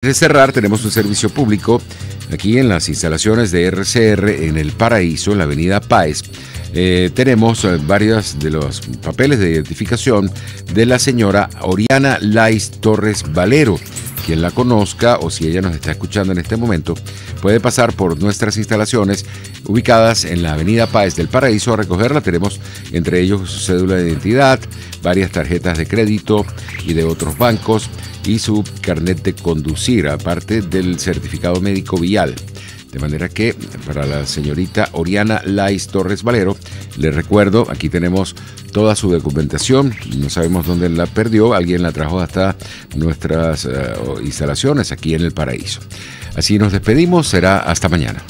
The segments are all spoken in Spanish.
De cerrar, tenemos un servicio público aquí en las instalaciones de RCR en El Paraíso, en la avenida Páez. Tenemos varios de los papeles de identificación de la señora Oriana Lais Torres Valero. Quien la conozca o si ella nos está escuchando en este momento, puede pasar por nuestras instalaciones ubicadas en la avenida Páez del Paraíso a recogerla. Tenemos entre ellos su cédula de identidad, varias tarjetas de crédito y de otros bancos y su carnet de conducir, aparte del certificado médico vial. De manera que para la señorita Oriana Lais Torres Valero, le recuerdo, aquí tenemos toda su documentación, no sabemos dónde la perdió, alguien la trajo hasta nuestras instalaciones aquí en El Paraíso. Así nos despedimos, será hasta mañana.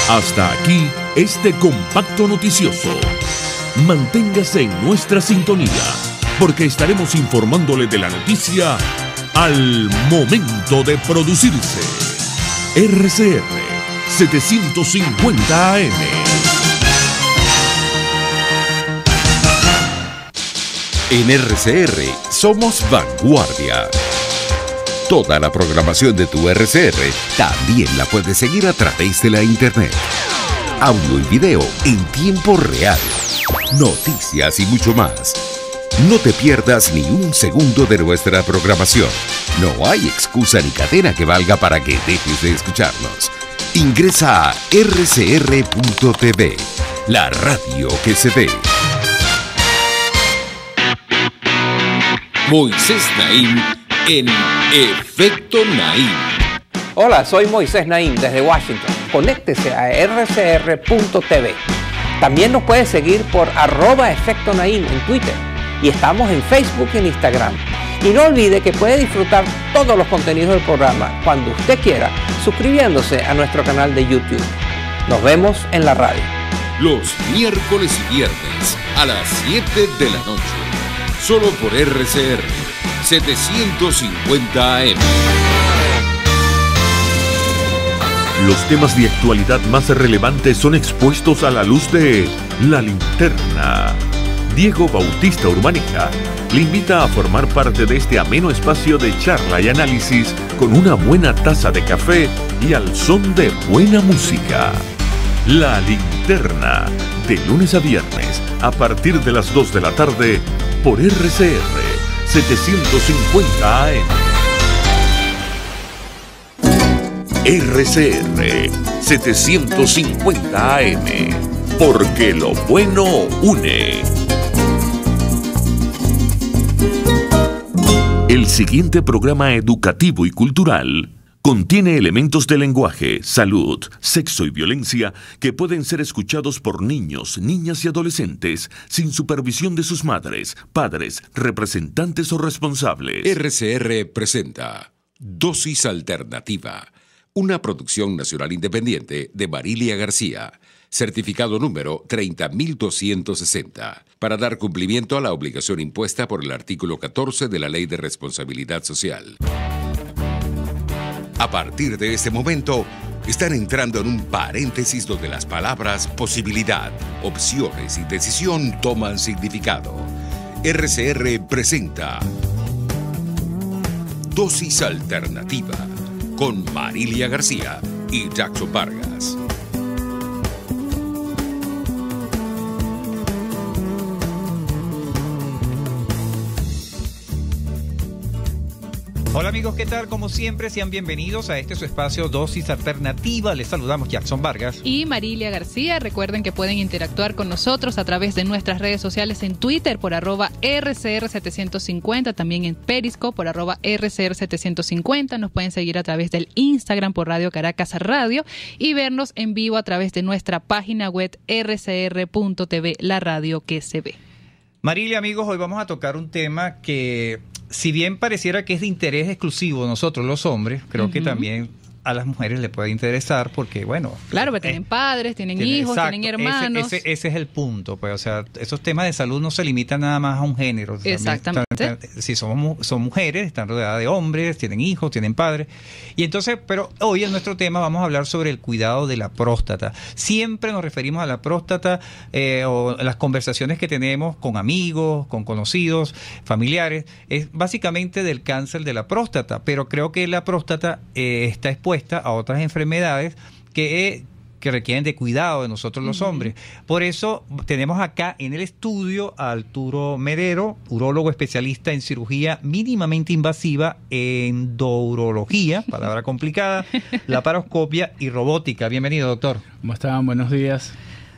Hasta aquí este compacto noticioso. Manténgase en nuestra sintonía, porque estaremos informándole de la noticia al momento de producirse. RCR 750 AM. En RCR somos vanguardia. Toda la programación de tu RCR también la puedes seguir a través de la internet. Audio y video en tiempo real. Noticias y mucho más. No te pierdas ni un segundo de nuestra programación. No hay excusa ni cadena que valga para que dejes de escucharnos. Ingresa a rcr.tv, la radio que se ve. Moisés Naim en Efecto Naim. Hola, soy Moisés Naim desde Washington. Conéctese a rcr.tv. También nos puede seguir por @Efecto Naim en Twitter. Y estamos en Facebook y en Instagram. Y no olvide que puede disfrutar todos los contenidos del programa cuando usted quiera, suscribiéndose a nuestro canal de YouTube. Nos vemos en la radio. Los miércoles y viernes a las 7 de la noche. Solo por RCR 750 AM. Los temas de actualidad más relevantes son expuestos a la luz de La Linterna. Diego Bautista Urbaneja le invita a formar parte de este ameno espacio de charla y análisis con una buena taza de café y al son de buena música. La Linterna, de lunes a viernes, a partir de las 2 de la tarde, por RCR 750 AM. RCR 750 AM, porque lo bueno une. El siguiente programa educativo y cultural contiene elementos de lenguaje, salud, sexo y violencia que pueden ser escuchados por niños, niñas y adolescentes sin supervisión de sus madres, padres, representantes o responsables. RCR presenta Dosis Alternativa, una producción nacional independiente de Marilia García, certificado número 30.260, para dar cumplimiento a la obligación impuesta por el artículo 14 de la Ley de Responsabilidad Social. A partir de este momento, están entrando en un paréntesis donde las palabras posibilidad, opciones y decisión toman significado. RCR presenta Dosis Alternativa con Marilia García y Jackson Vargas. Hola amigos, ¿qué tal? Como siempre, sean bienvenidos a este su espacio Dosis Alternativa. Les saludamos Jackson Vargas y Marilia García. Recuerden que pueden interactuar con nosotros a través de nuestras redes sociales en Twitter por @RCR750, también en Periscope por @RCR750. Nos pueden seguir a través del Instagram por Radio Caracas Radio y vernos en vivo a través de nuestra página web rcr.tv, la radio que se ve. Marilia, amigos, hoy vamos a tocar un tema que, si bien pareciera que es de interés exclusivo de nosotros los hombres, creo que también a las mujeres le puede interesar porque, bueno... Claro, pero tienen padres, tienen hijos, exacto, tienen hermanos. Ese es el punto, pues, o sea, esos temas de salud no se limitan nada más a un género. Exactamente. Si son mujeres, están rodeadas de hombres, tienen hijos, tienen padres. Y entonces, pero hoy en nuestro tema vamos a hablar sobre el cuidado de la próstata. Siempre nos referimos a la próstata o las conversaciones que tenemos con amigos, con conocidos, familiares, es básicamente del cáncer de la próstata, pero creo que la próstata está expuesta a otras enfermedades que requieren de cuidado de nosotros los hombres. Por eso tenemos acá en el estudio a Arturo Medero, urólogo especialista en cirugía mínimamente invasiva, endourología, palabra complicada, laparoscopia y robótica. Bienvenido, doctor. ¿Cómo están? Buenos días.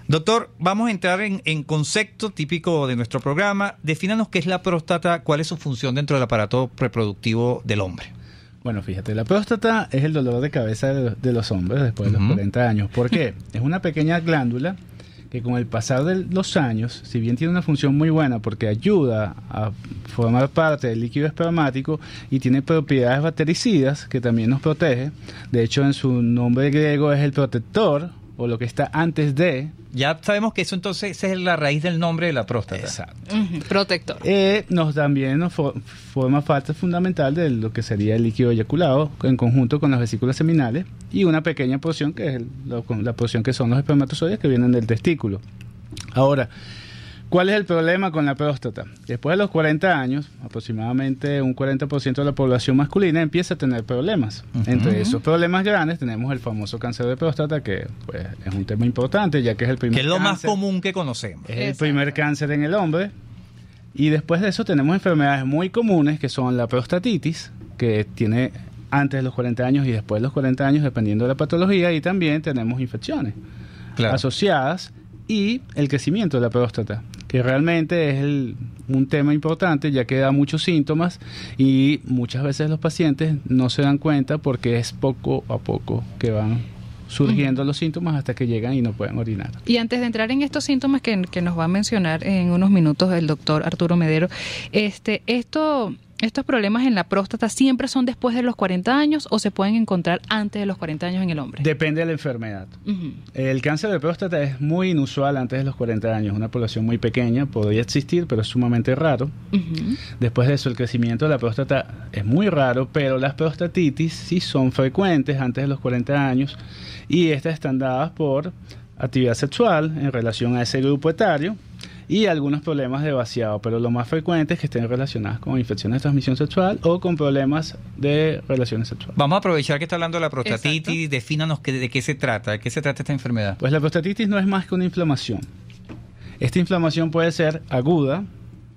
Doctor, vamos a entrar en concepto típico de nuestro programa. Defínanos qué es la próstata, cuál es su función dentro del aparato reproductivo del hombre. Bueno, fíjate, la próstata es el dolor de cabeza de los hombres después de los 40 años. ¿Por qué? Es una pequeña glándula que con el pasar de los años, si bien tiene una función muy buena porque ayuda a formar parte del líquido espermático y tiene propiedades bactericidas que también nos protege, de hecho en su nombre griego es el protector o lo que está antes de... Ya sabemos que eso entonces esa es la raíz del nombre de la próstata. Exacto. Protector. También nos forma parte fundamental de lo que sería el líquido eyaculado en conjunto con las vesículas seminales y una pequeña porción que es la porción que son los espermatozoides que vienen del testículo. Ahora, ¿cuál es el problema con la próstata? Después de los 40 años, aproximadamente un 40% de la población masculina empieza a tener problemas. Entre esos problemas grandes tenemos el famoso cáncer de próstata, que pues, es un tema importante, ya que es el primer cáncer. Que es lo cáncer, más común que conocemos. Es el primer cáncer en el hombre. Y después de eso tenemos enfermedades muy comunes, que son la prostatitis, que tiene antes de los 40 años y después de los 40 años, dependiendo de la patología, y también tenemos infecciones asociadas. Y el crecimiento de la próstata, que realmente es un tema importante ya que da muchos síntomas y muchas veces los pacientes no se dan cuenta porque es poco a poco que van surgiendo los síntomas hasta que llegan y no pueden orinar. Y antes de entrar en estos síntomas que nos va a mencionar en unos minutos el doctor Arturo Medero, ¿estos problemas en la próstata siempre son después de los 40 años o se pueden encontrar antes de los 40 años en el hombre? Depende de la enfermedad. El cáncer de próstata es muy inusual antes de los 40 años, una población muy pequeña, podría existir, pero es sumamente raro. Después de eso, el crecimiento de la próstata es muy raro, pero las prostatitis sí son frecuentes antes de los 40 años y estas están dadas por actividad sexual en relación a ese grupo etario y algunos problemas de vaciado, pero lo más frecuente es que estén relacionadas con infecciones de transmisión sexual o con problemas de relaciones sexuales. Vamos a aprovechar que está hablando de la prostatitis. Defínanos de qué se trata, esta enfermedad. Pues la prostatitis no es más que una inflamación. Esta inflamación puede ser aguda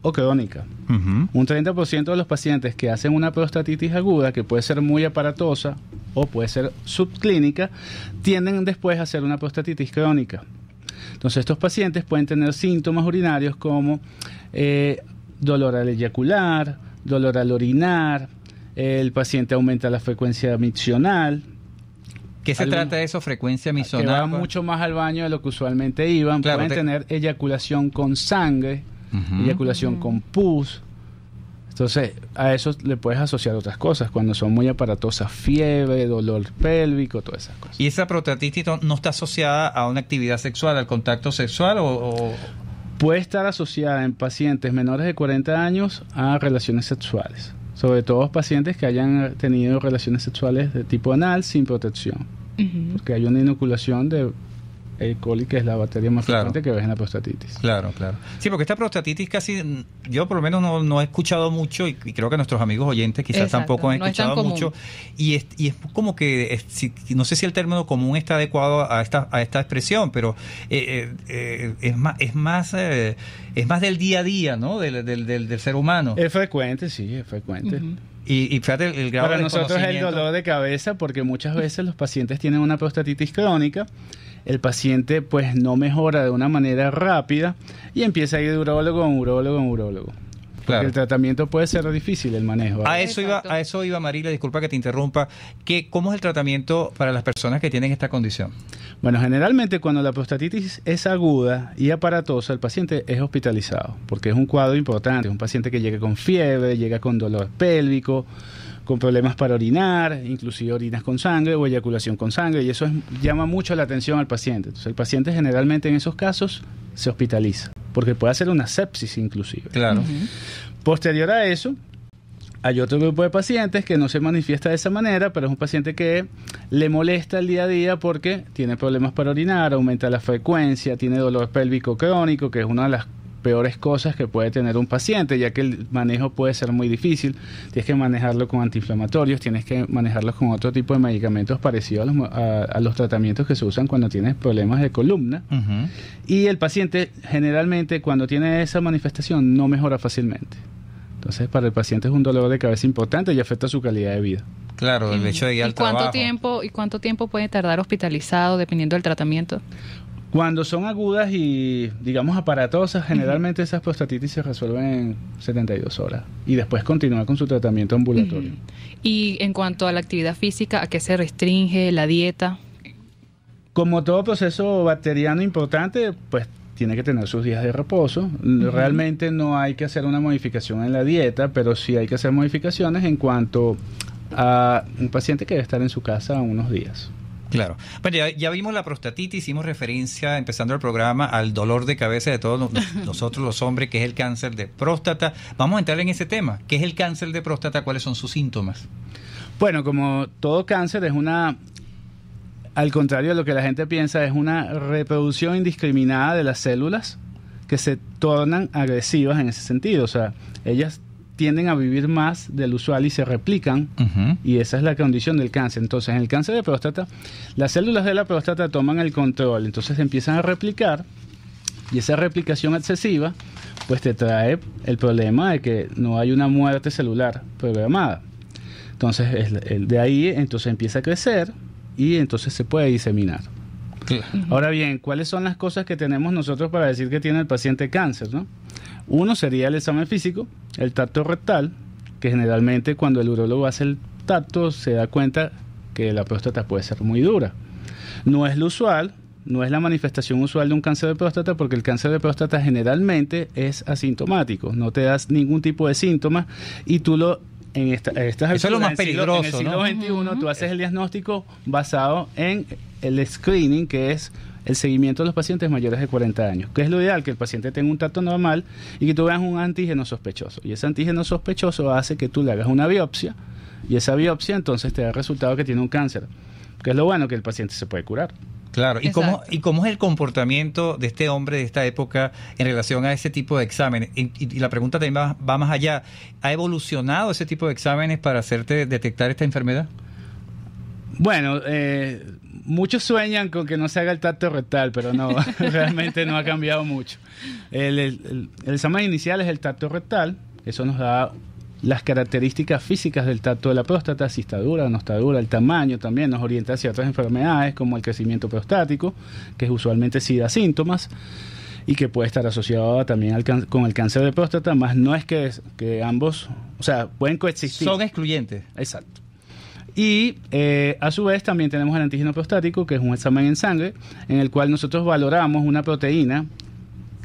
o crónica. Un 30% de los pacientes que hacen una prostatitis aguda, que puede ser muy aparatosa o puede ser subclínica, tienden después a hacer una prostatitis crónica. Entonces estos pacientes pueden tener síntomas urinarios como dolor al eyacular, dolor al orinar, el paciente aumenta la frecuencia miccional. ¿Qué se trata de eso? Frecuencia miccional. Que van mucho más al baño de lo que usualmente iban. Claro, pueden tener eyaculación con sangre, eyaculación con pus. Entonces, a eso le puedes asociar otras cosas, cuando son muy aparatosas, fiebre, dolor pélvico, todas esas cosas. ¿Y esa prostatitis no está asociada a una actividad sexual, al contacto sexual o...? Puede estar asociada en pacientes menores de 40 años a relaciones sexuales, sobre todo pacientes que hayan tenido relaciones sexuales de tipo anal sin protección, porque hay una inoculación de E. coli, que es la bacteria más frecuente que ves en la prostatitis. Claro. Sí, porque esta prostatitis casi, yo por lo menos no he escuchado mucho y creo que nuestros amigos oyentes quizás tampoco han escuchado mucho. Y es como que, no sé si el término común está adecuado a esta expresión, pero es más del día a día, ¿no? Del ser humano. Es frecuente, sí, es frecuente. Y fíjate el grado para de nosotros es el dolor de cabeza, porque muchas veces los pacientes tienen una prostatitis crónica, el paciente pues no mejora de una manera rápida y empieza a ir de urólogo en urólogo. Porque el tratamiento puede ser difícil, el manejo. A eso iba Marila, disculpa que te interrumpa. ¿Cómo es el tratamiento para las personas que tienen esta condición? Bueno, generalmente cuando la prostatitis es aguda y aparatosa, el paciente es hospitalizado, porque es un cuadro importante. Es un paciente que llega con fiebre, llega con dolor pélvico, con problemas para orinar, inclusive orinas con sangre o eyaculación con sangre, y eso llama mucho la atención al paciente. Entonces el paciente generalmente en esos casos se hospitaliza, porque puede hacer una sepsis inclusive. Claro. Posterior a eso, hay otro grupo de pacientes que no se manifiesta de esa manera, pero es un paciente que le molesta el día a día porque tiene problemas para orinar, aumenta la frecuencia, tiene dolor pélvico crónico, que es una de las peores cosas que puede tener un paciente, ya que el manejo puede ser muy difícil. Tienes que manejarlo con antiinflamatorios, tienes que manejarlo con otro tipo de medicamentos parecidos a los tratamientos que se usan cuando tienes problemas de columna. Y el paciente generalmente cuando tiene esa manifestación no mejora fácilmente. Entonces para el paciente es un dolor de cabeza importante y afecta su calidad de vida. Claro, el hecho de ir al trabajo. ¿Y cuánto tiempo puede tardar hospitalizado dependiendo del tratamiento? Cuando son agudas y, digamos, aparatosas, generalmente esas prostatitis se resuelven en 72 horas y después continúa con su tratamiento ambulatorio. Y en cuanto a la actividad física, ¿a qué se restringe la dieta? Como todo proceso bacteriano importante, pues tiene que tener sus días de reposo. Realmente no hay que hacer una modificación en la dieta, pero sí hay que hacer modificaciones en cuanto a un paciente que debe estar en su casa unos días. Claro. Bueno, ya vimos la prostatitis, hicimos referencia, empezando el programa, al dolor de cabeza de todos nosotros los hombres, que es el cáncer de próstata. Vamos a entrar en ese tema. ¿Qué es el cáncer de próstata? ¿Cuáles son sus síntomas? Bueno, como todo cáncer es al contrario de lo que la gente piensa, es una reproducción indiscriminada de las células que se tornan agresivas en ese sentido. O sea, ellas tienden a vivir más del usual y se replican, y esa es la condición del cáncer. Entonces, en el cáncer de próstata, las células de la próstata toman el control, entonces empiezan a replicar, y esa replicación excesiva, pues te trae el problema de que no hay una muerte celular programada. Entonces, de ahí entonces empieza a crecer, y entonces se puede diseminar. Ahora bien, ¿cuáles son las cosas que tenemos nosotros para decir que tiene el paciente cáncer, ¿no? Uno sería el examen físico, el tacto rectal, que generalmente cuando el urólogo hace el tacto se da cuenta que la próstata puede ser muy dura. No es lo usual, no es la manifestación usual de un cáncer de próstata, porque el cáncer de próstata generalmente es asintomático, no te das ningún tipo de síntomas y tú eso es lo más peligroso, en el siglo XXI, tú haces el diagnóstico basado en el screening, que es el seguimiento de los pacientes mayores de 40 años, que es lo ideal, que el paciente tenga un tacto normal y que tú veas un antígeno sospechoso. Y ese antígeno sospechoso hace que tú le hagas una biopsia, y esa biopsia entonces te da el resultado que tiene un cáncer, que es lo bueno, que el paciente se puede curar. Claro, ¿y cómo es el comportamiento de este hombre de esta época en relación a ese tipo de exámenes? Y la pregunta también va más allá. ¿Ha evolucionado ese tipo de exámenes para hacerte detectar esta enfermedad? Bueno, muchos sueñan con que no se haga el tacto rectal, pero no, realmente no ha cambiado mucho. El examen inicial es el tacto rectal, eso nos da las características físicas del tacto de la próstata, si está dura o no está dura, el tamaño también nos orienta hacia otras enfermedades como el crecimiento prostático, que usualmente sí da síntomas y que puede estar asociado también con el cáncer de próstata, más no es que ambos, o sea, pueden coexistir. Son excluyentes. Exacto. Y a su vez también tenemos el antígeno prostático, que es un examen en sangre en el cual nosotros valoramos una proteína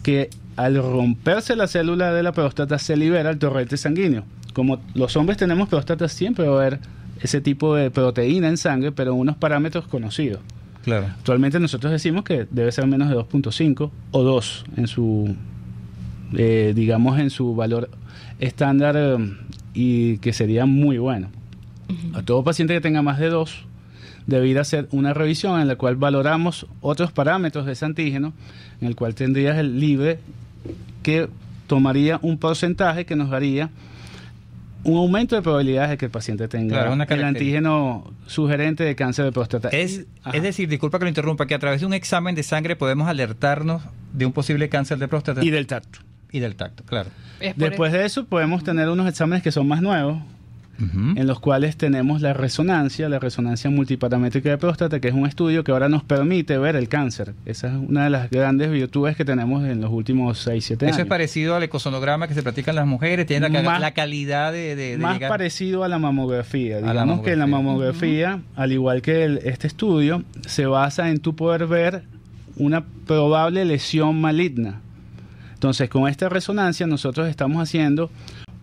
que al romperse la célula de la próstata se libera el torrente sanguíneo. Como los hombres tenemos próstata, siempre va a haber ese tipo de proteína en sangre, pero en unos parámetros conocidos. Claro. Actualmente nosotros decimos que debe ser menos de 2.5 o 2 en su, digamos, en su valor estándar, y que sería muy bueno. A todo paciente que tenga más de 2, debería hacer una revisión en la cual valoramos otros parámetros de ese antígeno, en el cual tendrías el libre, que tomaría un porcentaje que nos daría un aumento de probabilidades de que el paciente tenga el antígeno sugerente de cáncer de próstata. Es decir, disculpa que lo interrumpa, que a través de un examen de sangre podemos alertarnos de un posible cáncer de próstata. Y del tacto. Y del tacto, claro. Después de eso podemos tener unos exámenes que son más nuevos, en los cuales tenemos la resonancia multiparamétrica de próstata, que es un estudio que ahora nos permite ver el cáncer. Esa es una de las grandes virtudes que tenemos en los últimos 6-7 años. Eso es parecido al ecosonograma que se practica en las mujeres, tiene la calidad de más llegar. Parecido a la mamografía. Digamos que en la mamografía, al igual que este estudio, se basa en tú poder ver una probable lesión maligna. Entonces, con esta resonancia nosotros estamos haciendo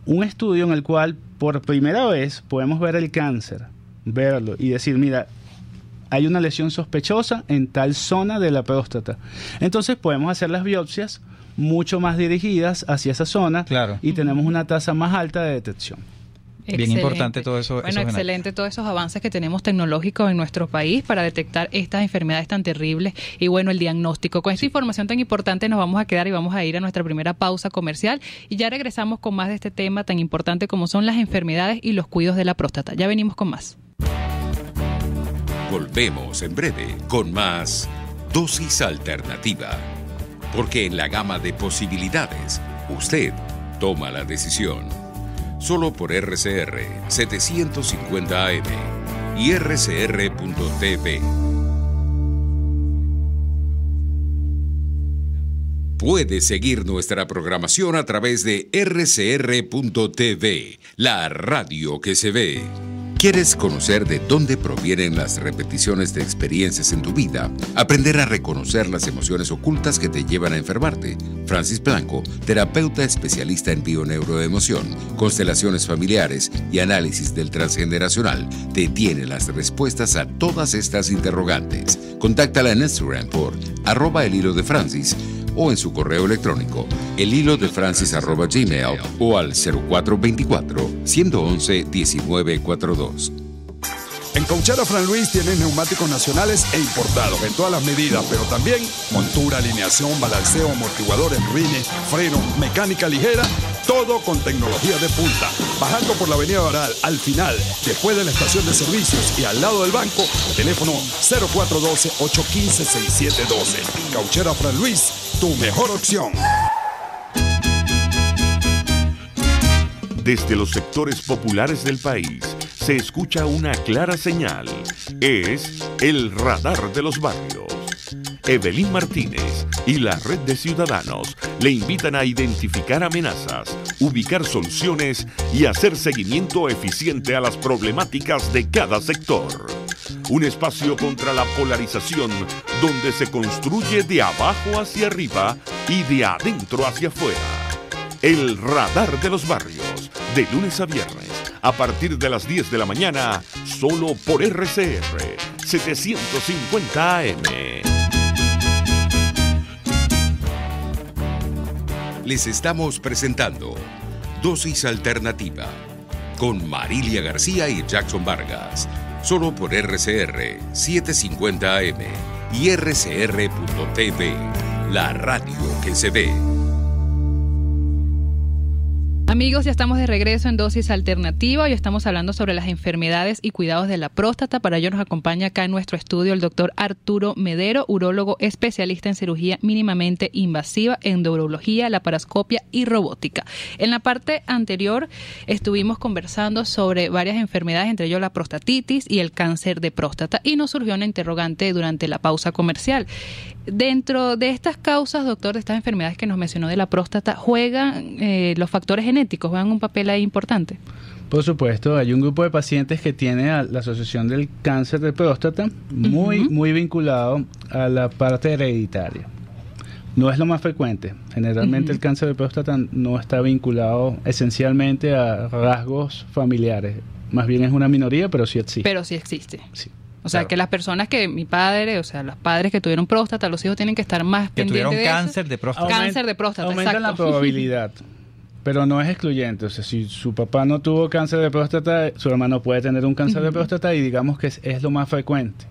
un estudio en el cual por primera vez podemos ver el cáncer, verlo y decir, mira, hay una lesión sospechosa en tal zona de la próstata. Entonces podemos hacer las biopsias mucho más dirigidas hacia esa zona, claro, y tenemos una tasa más alta de detección. Bien importante todo eso. Bueno, excelente todos esos avances que tenemos tecnológicos en nuestro país para detectar estas enfermedades tan terribles y bueno, el diagnóstico. Con esta información tan importante nos vamos a quedar y vamos a ir a nuestra primera pausa comercial y ya regresamos con más de este tema tan importante como son las enfermedades y los cuidados de la próstata. Ya venimos con más. Volvemos en breve con más Dosis Alternativa. Porque en la gama de posibilidades, usted toma la decisión. Solo por RCR 750 AM y rcr.tv. Puede seguir nuestra programación a través de rcr.tv, la radio que se ve. ¿Quieres conocer de dónde provienen las repeticiones de experiencias en tu vida? Aprender a reconocer las emociones ocultas que te llevan a enfermarte. Francis Blanco, terapeuta especialista en bioneuroemoción, constelaciones familiares y análisis del transgeneracional, te tiene las respuestas a todas estas interrogantes. Contáctala en Instagram por @elhilodefrancis o en su correo electrónico elhilodefrancis@gmail o al 0424-111-1942. En Cauchera Fran Luis tienes neumáticos nacionales e importados en todas las medidas, pero también montura, alineación, balanceo, amortiguadores, rines, freno, mecánica ligera, todo con tecnología de punta. Bajando por la avenida Baral, al final, después de la estación de servicios y al lado del banco, teléfono 0412-815-6712. Cauchera Fran Luis, tu mejor opción. Desde los sectores populares del país se escucha una clara señal. Es el radar de los barrios. Evelyn Martínez y la red de ciudadanos le invitan a identificar amenazas, ubicar soluciones y hacer seguimiento eficiente a las problemáticas de cada sector. Un espacio contra la polarización donde se construye de abajo hacia arriba y de adentro hacia afuera. El radar de los barrios, de lunes a viernes, a partir de las 10 de la mañana, solo por RCR 750 AM. Les estamos presentando Dosis Alternativa con Marilia García y Jackson Vargas, solo por RCR 750 AM y rcr.tv, la radio que se ve. Amigos, ya estamos de regreso en Dosis Alternativa. Hoy estamos hablando sobre las enfermedades y cuidados de la próstata. Para ello nos acompaña acá en nuestro estudio el doctor Arturo Medero, urólogo especialista en cirugía mínimamente invasiva, endourología, laparoscopia y robótica. En la parte anterior estuvimos conversando sobre varias enfermedades, entre ellos la prostatitis y el cáncer de próstata, y nos surgió una interrogante durante la pausa comercial. Dentro de estas causas, doctor, de estas enfermedades que nos mencionó de la próstata, ¿juegan los factores genéticos? ¿Juegan un papel ahí importante? Por supuesto, hay un grupo de pacientes que tiene a la asociación del cáncer de próstata muy vinculado a la parte hereditaria. No es lo más frecuente. Generalmente el cáncer de próstata no está vinculado esencialmente a rasgos familiares. Más bien es una minoría, pero sí existe. Pero sí existe. Sí. O sea, que las personas que, mi padre, o sea, los padres que tuvieron próstata, los hijos tienen que estar más pendientes de eso. Cáncer de próstata. Cáncer de próstata, Aumentan la probabilidad, pero no es excluyente. O sea, si su papá no tuvo cáncer de próstata, su hermano puede tener un cáncer de próstata y digamos que es lo más frecuente.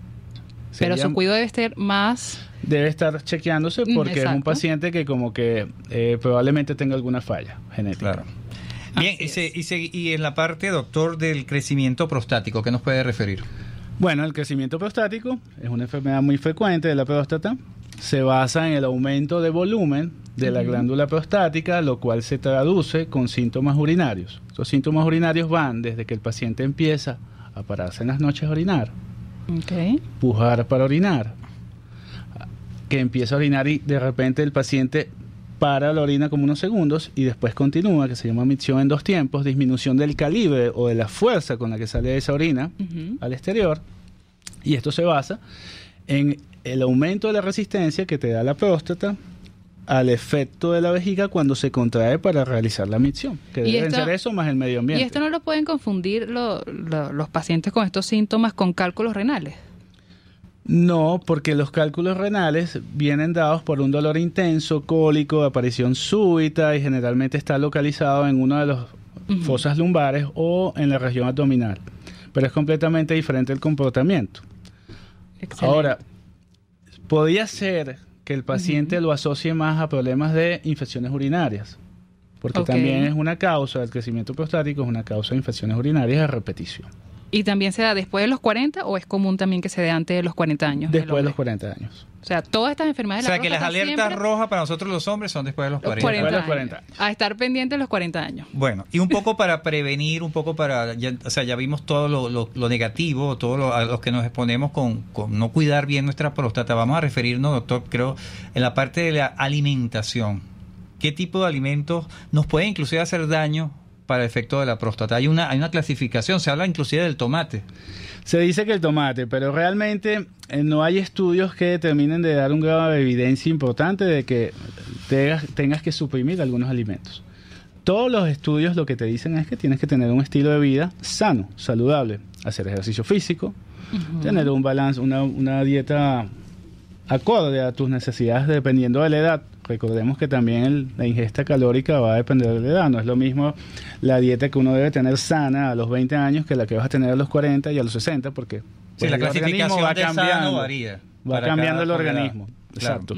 Pero su cuidado debe ser más... Debe estar chequeándose porque es un paciente que como que probablemente tenga alguna falla genética. Claro. Bien, y en la parte, doctor, del crecimiento prostático, ¿qué nos puede referir? Bueno, el crecimiento prostático es una enfermedad muy frecuente de la próstata. Se basa en el aumento de volumen de la glándula prostática, lo cual se traduce con síntomas urinarios. Los síntomas urinarios van desde que el paciente empieza a pararse en las noches a orinar, pujar para orinar, que empieza a orinar y de repente el paciente para la orina como unos segundos y después continúa, que se llama micción en 2 tiempos, disminución del calibre o de la fuerza con la que sale esa orina al exterior, y esto se basa en el aumento de la resistencia que te da la próstata al efecto de la vejiga cuando se contrae para realizar la micción, que deben ser eso más el medio ambiente. ¿Y esto no lo pueden confundir los pacientes con estos síntomas con cálculos renales? No, porque los cálculos renales vienen dados por un dolor intenso, cólico, de aparición súbita y generalmente está localizado en una de las fosas lumbares o en la región abdominal. Pero es completamente diferente el comportamiento. Excelente. Ahora, podría ser que el paciente lo asocie más a problemas de infecciones urinarias, porque también es una causa del crecimiento prostático, es una causa de infecciones urinarias a repetición. ¿Y también se da después de los 40 o es común también que se dé antes de los 40 años? Después de los 40 años. O sea, todas estas enfermedades de la próstata. O sea, que las alertas rojas para nosotros los hombres son después de los 40 años. Después de los 40 años. A estar pendiente de los 40 años. Bueno, y un poco para prevenir, un poco para... ya vimos todo lo negativo, a los que nos exponemos con no cuidar bien nuestra próstata. Vamos a referirnos, doctor, creo, en la parte de la alimentación. ¿Qué tipo de alimentos nos puede inclusive hacer daño para el efecto de la próstata? Hay una clasificación, se habla inclusive del tomate. Se dice que el tomate, pero realmente no hay estudios que determinen de dar un grado de evidencia importante de que tengas que suprimir algunos alimentos. Todos los estudios lo que te dicen es que tienes que tener un estilo de vida sano, saludable, hacer ejercicio físico, tener un balance, una dieta acorde a tus necesidades dependiendo de la edad. Recordemos que también la ingesta calórica va a depender de la edad. No es lo mismo la dieta que uno debe tener sana a los 20 años que la que vas a tener a los 40 y a los 60, porque pues, la clasificación va cambiando, varía. Va cambiando el organismo. Claro. Exacto.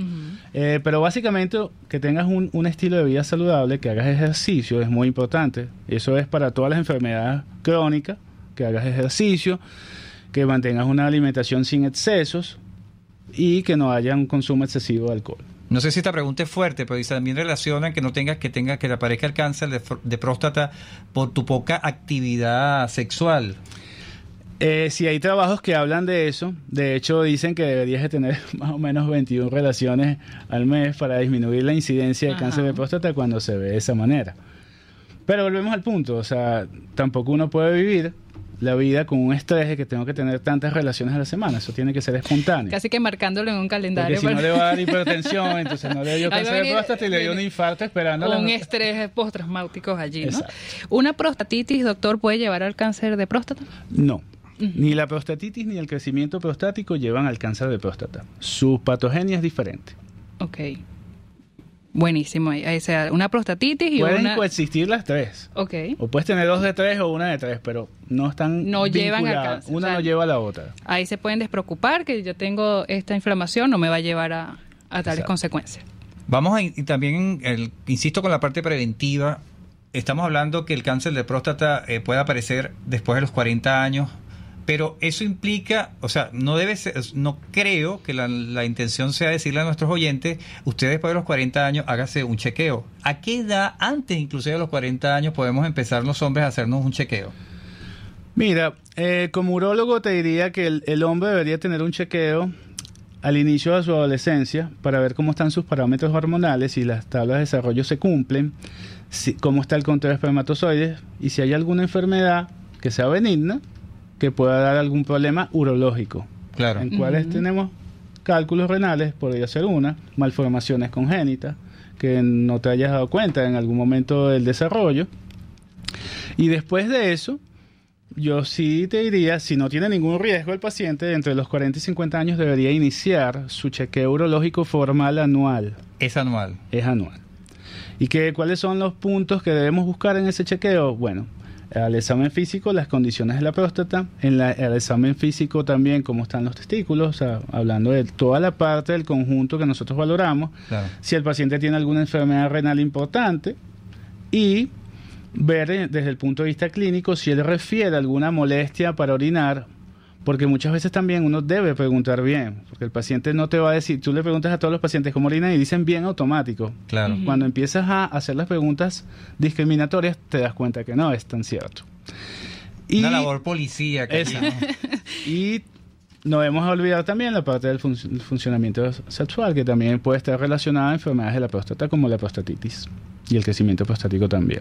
Pero básicamente que tengas un estilo de vida saludable, que hagas ejercicio, es muy importante. Eso es para todas las enfermedades crónicas, que hagas ejercicio, que mantengas una alimentación sin excesos y que no haya un consumo excesivo de alcohol. No sé si esta pregunta es fuerte, pero también relacionan que que te aparezca el cáncer de próstata por tu poca actividad sexual. Sí, hay trabajos que hablan de eso. De hecho, dicen que deberías de tener más o menos 21 relaciones al mes para disminuir la incidencia de cáncer de próstata cuando se ve de esa manera. Pero volvemos al punto, o sea, tampoco uno puede vivir la vida con un estrés de que tengo que tener tantas relaciones a la semana. Eso tiene que ser espontáneo. Casi que marcándolo en un calendario. Porque si no le va a dar hipertensión, entonces no le dio cáncer de próstata y le dio un infarto esperando. Un estrés postraumático allí, ¿no? Exacto. ¿Una prostatitis, doctor, puede llevar al cáncer de próstata? No. Ni la prostatitis ni el crecimiento prostático llevan al cáncer de próstata. Su patogenia es diferente. Ok. Buenísimo. O sea, una prostatitis y pueden coexistir las tres. Ok. O puedes tener 2 de 3 o 1 de 3, pero no están no llevan al cáncer. Una no lleva a la otra. Ahí se pueden despreocupar que yo tengo esta inflamación, no me va a llevar a tales consecuencias. Vamos y también, insisto con la parte preventiva, estamos hablando que el cáncer de próstata puede aparecer después de los 40 años, pero eso implica, o sea, no creo que la intención sea decirle a nuestros oyentes, ustedes después de los 40 años hágase un chequeo. ¿A qué edad, antes inclusive de los 40 años, podemos empezar los hombres a hacernos un chequeo? Mira, como urólogo te diría que el hombre debería tener un chequeo al inicio de su adolescencia para ver cómo están sus parámetros hormonales, si las tablas de desarrollo se cumplen, cómo está el conteo de espermatozoides y si hay alguna enfermedad que sea benigna que pueda dar algún problema urológico. Claro. En cuales tenemos cálculos renales, podría ser una, malformaciones congénitas, que no te hayas dado cuenta en algún momento del desarrollo. Y después de eso, yo sí te diría, si no tiene ningún riesgo el paciente, entre los 40 y 50 años debería iniciar su chequeo urológico formal anual. ¿Es anual? Es anual. ¿Y cuáles son los puntos que debemos buscar en ese chequeo? Bueno, al examen físico, las condiciones de la próstata, al examen físico también cómo están los testículos, o sea, hablando de toda la parte del conjunto que nosotros valoramos, claro. Si el paciente tiene alguna enfermedad renal importante y ver desde el punto de vista clínico si él refiere alguna molestia para orinar, porque muchas veces también uno debe preguntar bien, porque el paciente no te va a decir, tú le preguntas a todos los pacientes cómo orinan y dicen bien automático. Claro. Cuando empiezas a hacer las preguntas discriminatorias te das cuenta que no es tan cierto. Una labor policíaca. ¿No? Y no debemos olvidar también la parte del funcionamiento sexual, que también puede estar relacionada a enfermedades de la próstata como la prostatitis y el crecimiento prostático también.